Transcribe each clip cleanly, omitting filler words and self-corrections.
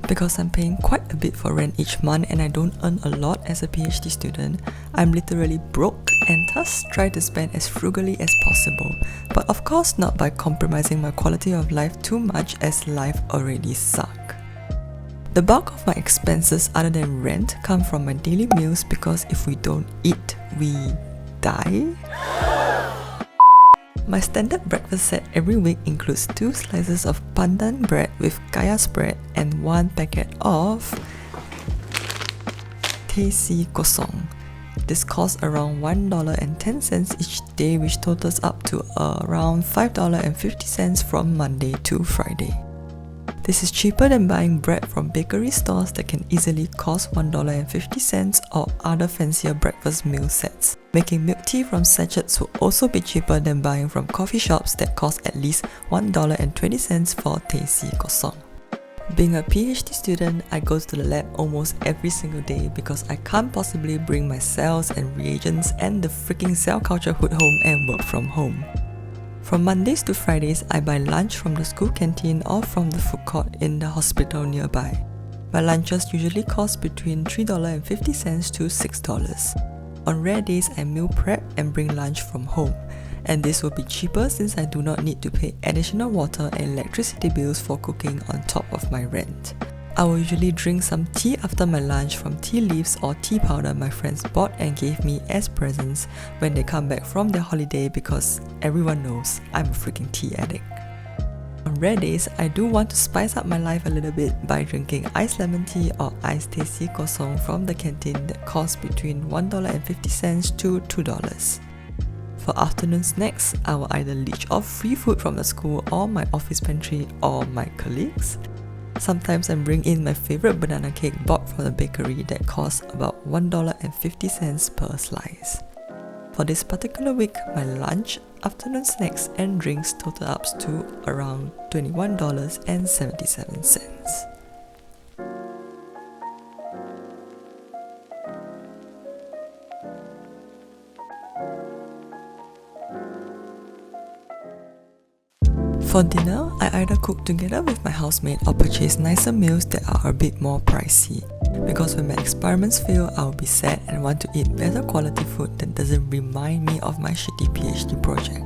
Because I'm paying quite a bit for rent each month and I don't earn a lot as a PhD student, I'm literally broke and thus try to spend as frugally as possible, but of course not by compromising my quality of life too much as life already sucks. The bulk of my expenses other than rent come from my daily meals because if we don't eat, we die? My standard breakfast set every week includes 2 slices of pandan bread with kaya spread and 1 packet of Teh kosong. This costs around $1.10 each day, which totals up to around $5.50 from Monday to Friday. This is cheaper than buying bread from bakery stores that can easily cost $1.50 or other fancier breakfast meal sets. Making milk tea from sachets will also be cheaper than buying from coffee shops that cost at least $1.20 for Teh kosong. Being a PhD student, I go to the lab almost every single day because I can't possibly bring my cells and reagents and the freaking cell culture hood home and work from home. From Mondays to Fridays, I buy lunch from the school canteen or from the food court in the hospital nearby. My lunches usually cost between $3.50 to $6. On rare days, I meal prep and bring lunch from home, and this will be cheaper since I do not need to pay additional water and electricity bills for cooking on top of my rent. I will usually drink some tea after my lunch from tea leaves or tea powder my friends bought and gave me as presents when they come back from their holiday because everyone knows I'm a freaking tea addict. On rare days, I do want to spice up my life a little bit by drinking iced lemon tea or iced Teh kosong from the canteen that costs between $1.50 to $2. For afternoon snacks, I will either leech off free food from the school or my office pantry or my colleagues. Sometimes I bring in my favorite banana cake bought from the bakery that costs about $1.50 per slice. For this particular week, my lunch, afternoon snacks and drinks total up to around $21.77. For dinner, I either cook together with my housemate or purchase nicer meals that are a bit more pricey. Because when my experiments fail, I will be sad and want to eat better quality food that doesn't remind me of my shitty PhD project.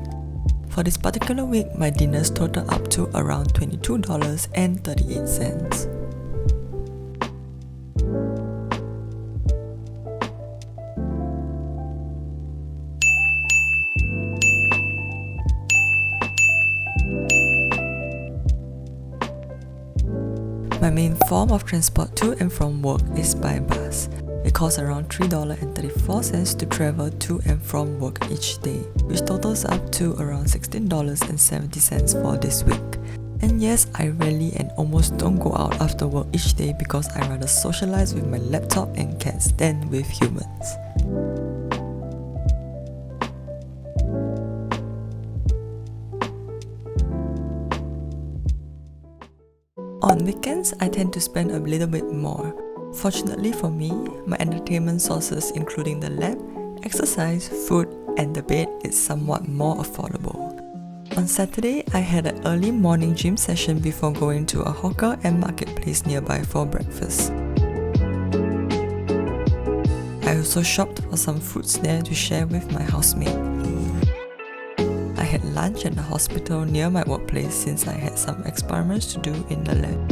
For this particular week, my dinners total up to around $22.38. My main form of transport to and from work is by bus. It costs around $3.34 to travel to and from work each day, which totals up to around $16.70 for this week. And yes, I rarely and almost don't go out after work each day because I rather socialize with my laptop and cats than with humans. On weekends, I tend to spend a little bit more. Fortunately for me, my entertainment sources including the lab, exercise, food, and the bed is somewhat more affordable. On Saturday, I had an early morning gym session before going to a hawker and marketplace nearby for breakfast. I also shopped for some fruits there to share with my housemate. I had lunch at the hospital near my workplace since I had some experiments to do in the lab.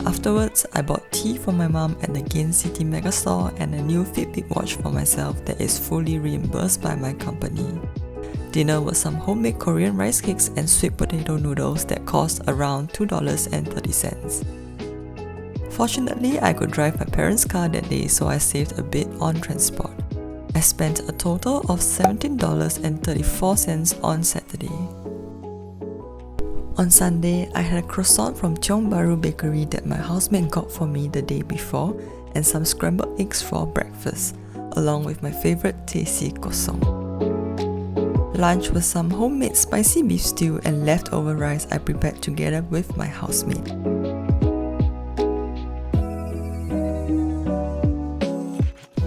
Afterwards, I bought tea for my mum at the Gain City Megastore and a new Fitbit watch for myself that is fully reimbursed by my company. Dinner was some homemade Korean rice cakes and sweet potato noodles that cost around $2.30. Fortunately, I could drive my parents' car that day, so I saved a bit on transport. I spent a total of $17.34 on Saturday. On Sunday, I had a croissant from Tiong Bahru Bakery that my housemate got for me the day before and some scrambled eggs for breakfast, along with my favorite Teh kosong. Lunch was some homemade spicy beef stew and leftover rice I prepared together with my housemate.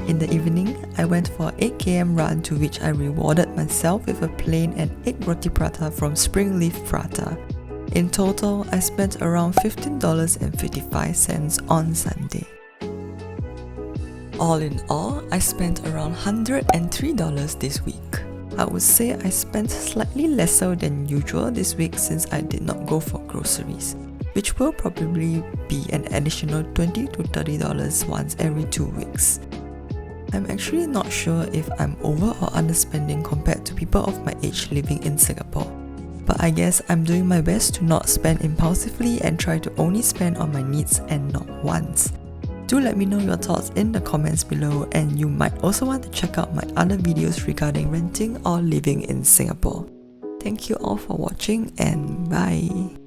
In In the evening, I went for an 8 km run to which I rewarded myself with a plain and egg roti prata from Springleaf Prata. In total, I spent around $15.55 on Sunday. All in all, I spent around $103 this week. I would say I spent slightly lesser than usual this week since I did not go for groceries, which will probably be an additional $20 to $30 once every 2 weeks. I'm actually not sure if I'm over or underspending compared to people of my age living in Singapore. But I guess I'm doing my best to not spend impulsively and try to only spend on my needs and not wants. Do let me know your thoughts in the comments below, and you might also want to check out my other videos regarding renting or living in Singapore. Thank you all for watching, and bye!